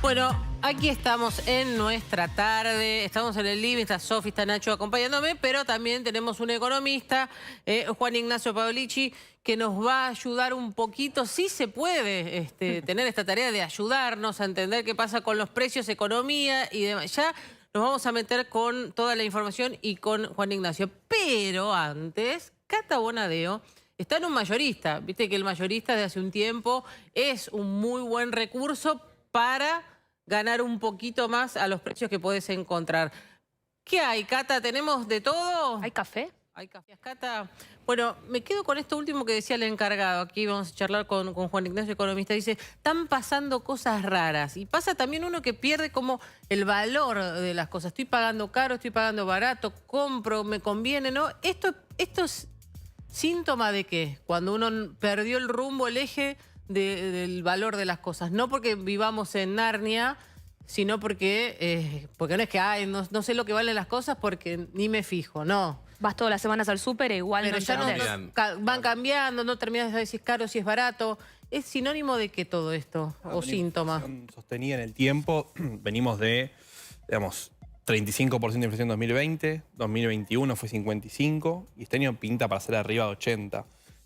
Bueno, aquí estamos en nuestra tarde, estamos en el living, está Sofi, está Nacho acompañándome, pero también tenemos un economista, Juan Ignacio Paolici, que nos va a ayudar un poquito, si se puede tener esta tarea de ayudarnos a entender qué pasa con los precios, economía y demás. Ya nos vamos a meter con toda la información y con Juan Ignacio. Pero antes, Cata Bonadeo está en un mayorista. Viste que el mayorista de hace un tiempo es un muy buen recurso para ganar un poquito más a los precios que puedes encontrar. ¿Qué hay, Cata? ¿Tenemos de todo? ¿Hay café? ¿Hay café, Cata? Bueno, me quedo con esto último que decía el encargado. Aquí vamos a charlar con Juan Ignacio, economista. Dice, están pasando cosas raras. Y pasa también uno que pierde como el valor de las cosas. Estoy pagando caro, estoy pagando barato, compro, me conviene, ¿no? Esto es síntoma de qué? Cuando uno perdió el rumbo, el eje del valor de las cosas. No porque vivamos en Narnia, sino porque no es que no sé lo que valen las cosas porque ni me fijo, no. Vas todas las semanas al súper e igual Pero no ya entendés. van cambiando, no terminas de saber si es caro, si es barato. ¿Es sinónimo de qué todo esto? ¿O síntoma? Sostenida en el tiempo, venimos de, digamos, 35% de inflación en 2020, 2021 fue 55% y este año pinta para ser arriba de 80%.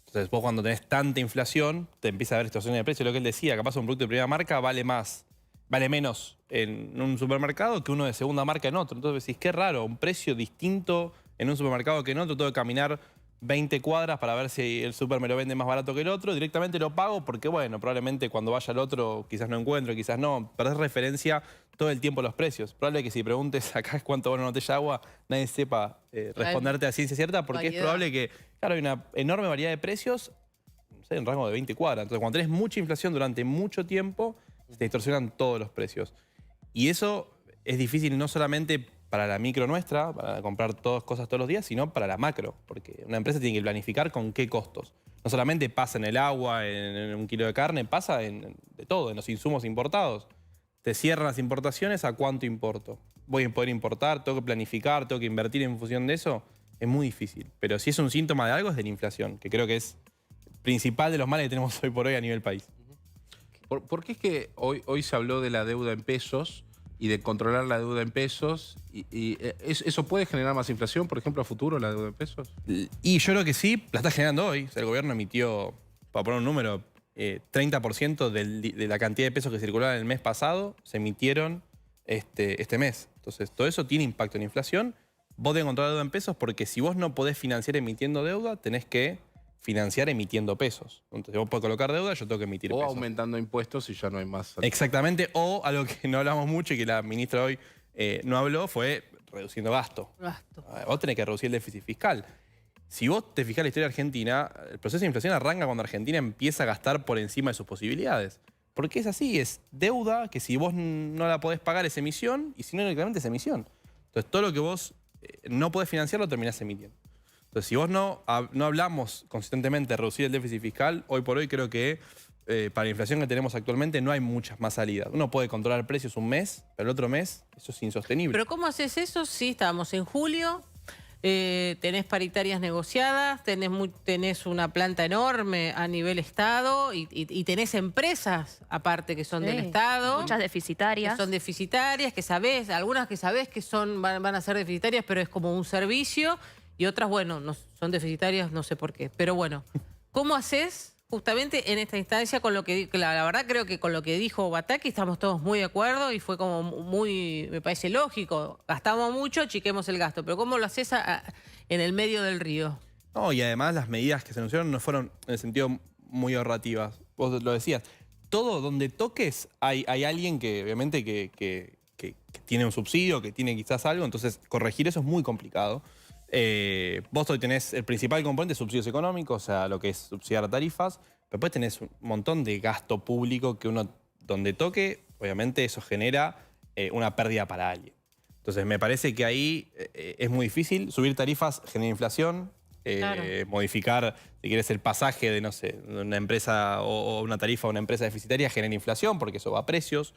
Entonces vos cuando tenés tanta inflación, te empieza a ver distorsiones de precio. Lo que él decía, capaz un producto de primera marca vale menos en un supermercado que uno de segunda marca en otro. Entonces decís, qué raro, un precio distinto en un supermercado que en otro. Tengo que caminar 20 cuadras para ver si el súper me lo vende más barato que el otro. Directamente lo pago porque, bueno, probablemente cuando vaya al otro quizás no encuentro, quizás no. Perdés referencia todo el tiempo los precios. Probable que si preguntes acá es cuánto vale una botella de agua, nadie sepa responderte a ciencia cierta porque es probable que, claro, hay una enorme variedad de precios, no sé, en rango de 20 cuadras. Entonces, cuando tenés mucha inflación durante mucho tiempo, se te distorsionan todos los precios. Y eso es difícil no solamente para la micro nuestra, para comprar cosas todos los días, sino para la macro, porque una empresa tiene que planificar con qué costos. No solamente pasa en el agua, en un kilo de carne, pasa de todo, en los insumos importados. Te cierran las importaciones, ¿a cuánto importo? Voy a poder importar, tengo que planificar, tengo que invertir en función de eso. Es muy difícil. Pero si es un síntoma de algo es de la inflación, que creo que es el principal de los males que tenemos hoy por hoy a nivel país. ¿Por qué es que hoy se habló de la deuda en pesos y de controlar la deuda en pesos? ¿Eso puede generar más inflación, por ejemplo, a futuro, la deuda en pesos? Y yo creo que sí, la está generando hoy. O sea, el gobierno emitió, para poner un número, 30% de la cantidad de pesos que circulaban el mes pasado se emitieron este mes. Entonces, todo eso tiene impacto en inflación. Vos tenés que controlar la deuda en pesos porque si vos no podés financiar emitiendo deuda, tenés que financiar emitiendo pesos. Entonces, vos podés colocar deuda, yo tengo que emitir pesos. O aumentando impuestos y ya no hay más. Exactamente, o algo que no hablamos mucho y que la ministra hoy no habló fue reduciendo gasto. Vos tenés que reducir el déficit fiscal. Si vos te fijás la historia de Argentina, el proceso de inflación arranca cuando Argentina empieza a gastar por encima de sus posibilidades. Porque es así, es deuda que si vos no la podés pagar es emisión y si no directamente es emisión. Entonces todo lo que vos no podés financiar lo terminás emitiendo. Entonces si vos no hablamos consistentemente de reducir el déficit fiscal, hoy por hoy creo que para la inflación que tenemos actualmente no hay muchas más salidas. Uno puede controlar precios un mes, pero el otro mes eso es insostenible. ¿Pero cómo haces eso? Sí, estábamos en julio, tenés paritarias negociadas, tenés una planta enorme a nivel Estado y tenés empresas aparte que son del Estado. Muchas deficitarias. Que son deficitarias, que sabés, algunas que sabés que van a ser deficitarias, pero es como un servicio, y otras, bueno, no, son deficitarias, no sé por qué. Pero bueno, ¿cómo haces justamente en esta instancia con lo que la verdad creo que con lo que dijo Bataki estamos todos muy de acuerdo y fue como muy, me parece lógico, gastamos mucho, chiquemos el gasto, pero ¿cómo lo haces en el medio del río? No, y además las medidas que se anunciaron no fueron en el sentido muy ahorrativas. Vos lo decías, todo donde toques hay alguien que obviamente que tiene un subsidio, que tiene quizás algo, entonces corregir eso es muy complicado. Vos hoy tenés el principal componente de subsidios económicos, o sea, lo que es subsidiar tarifas, pero después tenés un montón de gasto público que uno, donde toque, obviamente eso genera una pérdida para alguien. Entonces me parece que ahí es muy difícil. Subir tarifas genera inflación, Claro. modificar, si quieres, el pasaje de, no sé, una empresa o una tarifa a una empresa deficitaria genera inflación porque eso va a precios.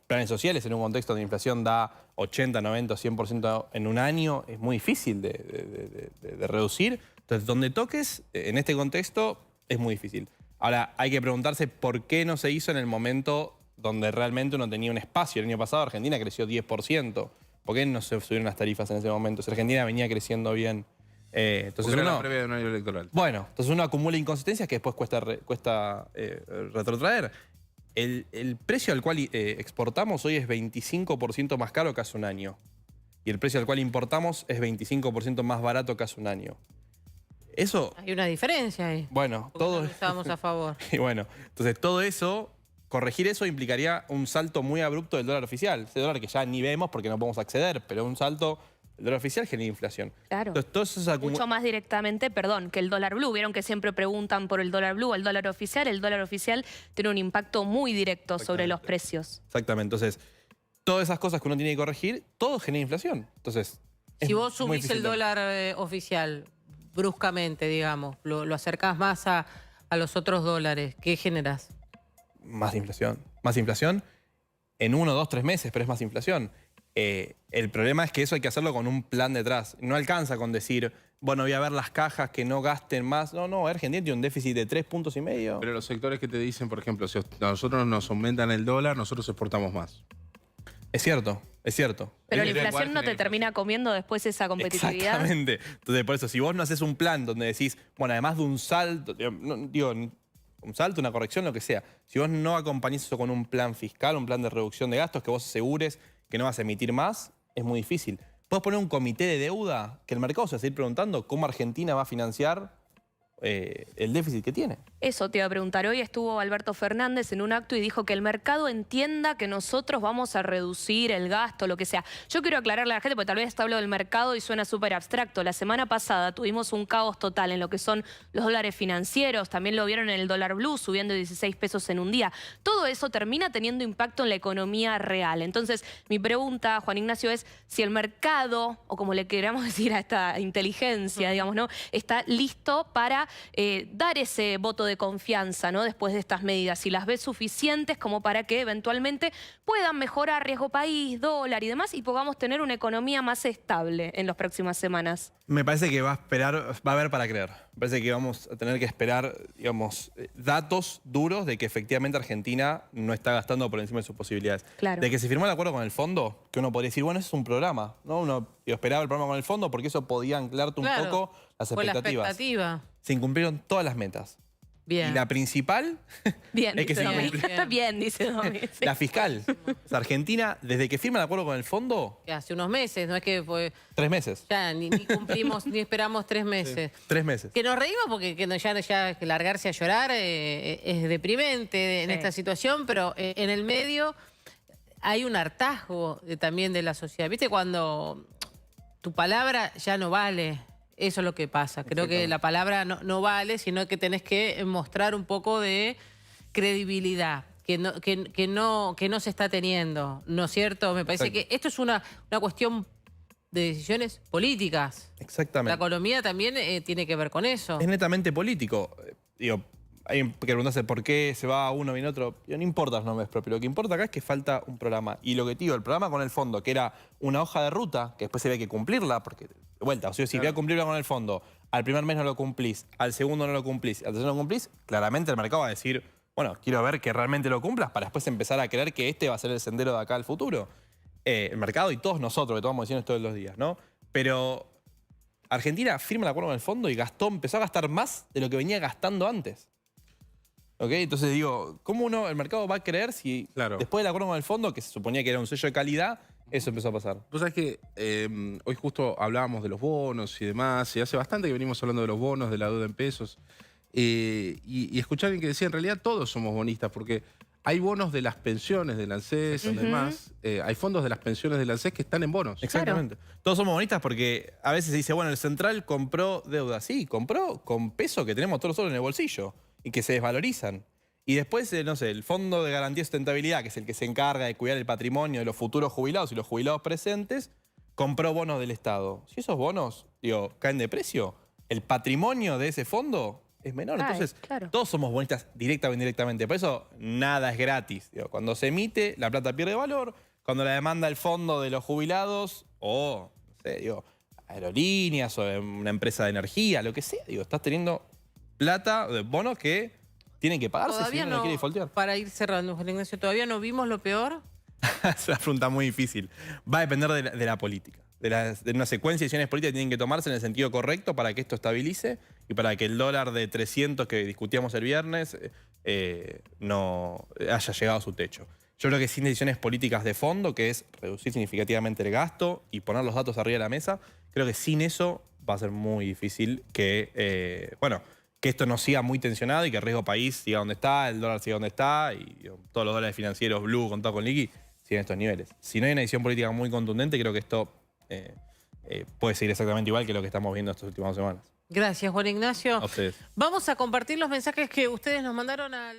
Planes sociales en un contexto de inflación da 80, 90, 100% en un año, es muy difícil de reducir. Entonces, donde toques, en este contexto, es muy difícil. Ahora, hay que preguntarse por qué no se hizo en el momento donde realmente uno tenía un espacio. El año pasado Argentina creció 10%. ¿Por qué no se subieron las tarifas en ese momento? Si Argentina venía creciendo bien. Entonces Porque era uno, la previa de un año electoral. bueno, entonces uno acumula inconsistencias que después cuesta retrotraer. El precio al cual exportamos hoy es 25% más caro que hace un año. Y el precio al cual importamos es 25% más barato que hace un año. Eso, Hay una diferencia ahí. bueno, Porque todo... nosotros estábamos a favor. Y bueno, entonces todo eso, corregir eso implicaría un salto muy abrupto del dólar oficial. Ese dólar que ya ni vemos porque no podemos acceder, pero un salto del dólar oficial genera inflación. Claro. Entonces todo eso se Mucho más directamente, perdón, que el dólar blue. Vieron que siempre preguntan por el dólar blue o el dólar oficial. El dólar oficial tiene un impacto muy directo sobre los precios. Exactamente, entonces todas esas cosas que uno tiene que corregir, todo genera inflación. Entonces, Si vos muy subís difícil el de- dólar bruscamente, bruscamente, digamos, lo acercás más a los otros dólares, ¿qué generás? Más inflación. Más inflación en 1, 2, 3 meses, pero es más inflación. El problema es que eso hay que hacerlo con un plan detrás. No alcanza con decir, bueno, voy a ver las cajas que no gasten más. No, Argentina tiene un déficit de 3,5 puntos. Pero los sectores que te dicen, por ejemplo, si a nosotros nos aumentan el dólar, nosotros exportamos más. Es cierto, es cierto. Pero la Igual inflación no te genera termina comiendo después esa competitividad. Exactamente. Entonces, por eso, si vos no haces un plan donde decís, bueno, además de un salto, un salto, una corrección, lo que sea, si vos no acompañás eso con un plan fiscal, un plan de reducción de gastos, que vos asegures que no vas a emitir más, es muy difícil. Podés poner un comité de deuda que el mercado se va a seguir preguntando cómo Argentina va a financiar el déficit que tiene. Eso te iba a preguntar. Hoy estuvo Alberto Fernández en un acto y dijo que el mercado entienda que nosotros vamos a reducir el gasto, lo que sea. Yo quiero aclararle a la gente, porque tal vez hablo del mercado y suena súper abstracto. La semana pasada tuvimos un caos total en lo que son los dólares financieros. También lo vieron en el dólar blue, subiendo 16 pesos en un día. Todo eso termina teniendo impacto en la economía real. Entonces, mi pregunta, Juan Ignacio, es si el mercado, o como le queramos decir a esta inteligencia, digamos, ¿no?, está listo para dar ese voto de confianza, ¿no?, después de estas medidas, si las ves suficientes como para que eventualmente puedan mejorar riesgo país, dólar y demás, y podamos tener una economía más estable en las próximas semanas. Me parece que va a haber para creer. Me parece que vamos a tener que esperar, digamos, datos duros de que efectivamente Argentina no está gastando por encima de sus posibilidades. Claro. De que se firmó el acuerdo con el fondo, que uno podría decir, bueno, eso es un programa, ¿no? Uno esperaba el programa con el fondo porque eso podía anclarte un Claro, poco las fue la expectativas. expectativa. Se incumplieron todas las metas. Bien. Y la principal, Bien, Es que dice sí, Domi. bien. Bien, dice Domi. Sí. la fiscal. O sea, Argentina, desde que firma el acuerdo con el fondo, Que hace unos meses, no es que fue, 3 meses. ya ni cumplimos, ni esperamos 3 meses. 3 meses. Que nos reímos porque ya que largarse a llorar es deprimente en Sí. esta situación, pero en el medio hay un hartazgo también de la sociedad. ¿Viste? Cuando tu palabra ya no vale. Eso es lo que pasa. Creo que la palabra no vale, sino que tenés que mostrar un poco de credibilidad que no se está teniendo, ¿no es cierto? Me parece Exacto. que esto es una cuestión de decisiones políticas. La Exactamente. economía también tiene que ver con eso. Es netamente político. Digo, hay que preguntarse por qué se va uno, viene otro. No importa los nombres propios. Lo que importa acá es que falta un programa. Y lo que te digo, el programa con el fondo, que era una hoja de ruta, que después se ve que cumplirla, porque, de vuelta, o sea, si voy a cumplirla con el fondo, al primer mes no lo cumplís, al segundo no lo cumplís, al tercero no lo cumplís, claramente el mercado va a decir, bueno, quiero ver que realmente lo cumplas para después empezar a creer que este va a ser el sendero de acá al futuro. El mercado y todos nosotros, que tomamos decisiones todos los días, ¿no? Pero Argentina firma el acuerdo con el fondo y empezó a gastar más de lo que venía gastando antes. ¿Ok? Entonces digo, ¿cómo el mercado va a creer si Claro. después del acuerdo con el fondo, que se suponía que era un sello de calidad, eso empezó a pasar? Vos sabés que hoy justo hablábamos de los bonos y demás, y hace bastante que venimos hablando de los bonos, de la deuda en pesos, y escuchar a alguien que decía, en realidad todos somos bonistas, porque hay bonos de las pensiones del ANSES y demás, hay fondos de las pensiones del ANSES que están en bonos. Exactamente. Todos somos bonistas porque a veces se dice, bueno, el central compró deuda. Sí, compró con peso que tenemos todos nosotros en el bolsillo y que se desvalorizan. Y después, no sé, el Fondo de Garantía de Sustentabilidad, que es el que se encarga de cuidar el patrimonio de los futuros jubilados y los jubilados presentes, compró bonos del Estado. Si esos bonos, caen de precio, el patrimonio de ese fondo es menor. Ay, Entonces, claro. todos somos bonistas directa o indirectamente. Por eso, nada es gratis. Cuando se emite, la plata pierde valor. Cuando la demanda el fondo de los jubilados, o, no sé, aerolíneas o una empresa de energía, lo que sea, estás teniendo plata de bonos que tiene que pagarse si Todavía uno no quiere defaultear. para ir cerrando, Juan Ignacio, ¿todavía no vimos lo peor? Es una pregunta muy difícil. Va a depender de la política. De una secuencia de decisiones políticas que tienen que tomarse en el sentido correcto para que esto estabilice y para que el dólar de 300 que discutíamos el viernes no haya llegado a su techo. Yo creo que sin decisiones políticas de fondo, que es reducir significativamente el gasto y poner los datos arriba de la mesa, creo que sin eso va a ser muy difícil que, que esto no siga muy tensionado y que el riesgo país siga donde está, el dólar siga donde está y todos los dólares financieros blue contados con liqui siguen estos niveles. Si no hay una decisión política muy contundente, creo que esto puede seguir exactamente igual que lo que estamos viendo estas últimas semanas. Gracias, Juan Ignacio. A ustedes. Vamos a compartir los mensajes que ustedes nos mandaron al...